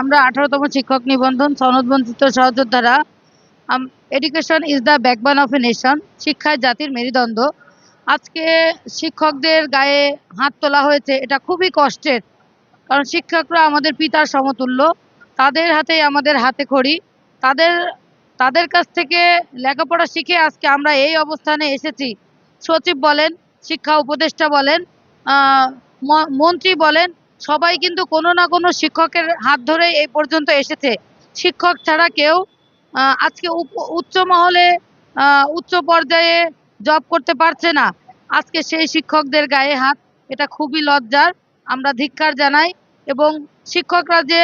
আমরা 18তম শিক্ষক নিবন্ধন সনদবঞ্চিত সহযোদ্ধারা। Education is the backbone of a nation. শিক্ষায় জাতির মেরুদণ্ড। আজকে শিক্ষকদের গায়ে হাত তোলা হয়েছে, এটা খুবই কষ্টের। কারণ শিক্ষকরা আমাদের পিতার সমতুল্য। তাদের হাতেই আমাদের হাতে খড়ি। তাদের তাদের কাছ থেকে লেখাপড়া শিখে আজকে আমরা এই অবস্থানে এসেছি। সচিব বলেন, শিক্ষা উপদেষ্টা বলেন, মন্ত্রী বলেন, সবাই কিন্তু কোনো না কোনো শিক্ষকের হাত ধরেই এই পর্যন্ত এসেছে। শিক্ষক ছাড়া কেউ আজকে উচ্চ মহলে উচ্চ পর্যায়ে জব করতে পারছে না। আজকে সেই শিক্ষকদের গায়ে হাত, এটা খুবই লজ্জার। আমরা ধিক্কার জানাই। এবং শিক্ষকরা যে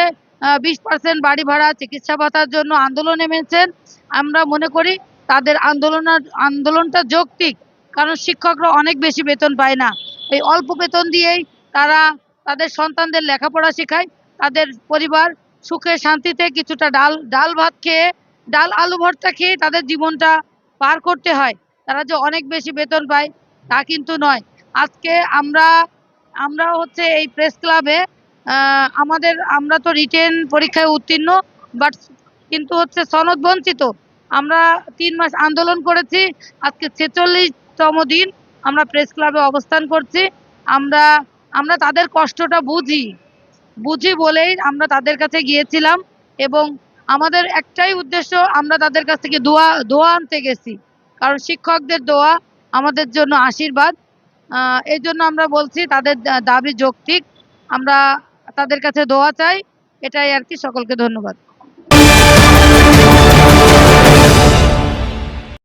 20% বাড়ি ভাড়া, চিকিৎসা ভাতার জন্য আন্দোলনে নেমেছেন, আমরা মনে করি তাদের আন্দোলনটা যৌক্তিক। কারণ শিক্ষকরা অনেক বেশি বেতন পায় না। এই অল্প বেতন দিয়েই তারা তাদের সন্তানদের লেখাপড়া শেখায়। তাদের পরিবার সুখে শান্তিতে কিছুটা ডাল ডাল ভাত খেয়ে, ডাল আলু ভর্তা খেয়ে তাদের জীবনটা পার করতে হয়। তারা যে অনেক বেশি বেতন পায় তা কিন্তু নয়। আজকে আমরা হচ্ছে এই প্রেস ক্লাবে আমরা তো রিটেন পরীক্ষায় উত্তীর্ণ, বাট কিন্তু হচ্ছে সনদ বঞ্চিত। আমরা 3 মাস আন্দোলন করেছি। আজকে 46তম দিন আমরা প্রেস ক্লাবে অবস্থান করছি। আমরা আমরা তাদের কষ্টটা বুঝি বুঝি বলেই আমরা তাদের কাছে গিয়েছিলাম। এবং আমাদের একটাই উদ্দেশ্য, আমরা তাদের কাছ থেকে দোয়া দোয়া আনতে গেছি। কারণ শিক্ষকদের দোয়া আমাদের জন্য আশীর্বাদ। এই জন্য আমরা বলছি তাদের দাবি যৌক্তিক। আমরা তাদের কাছে দোয়া চাই। এটাই আর কি। সকলকে ধন্যবাদ।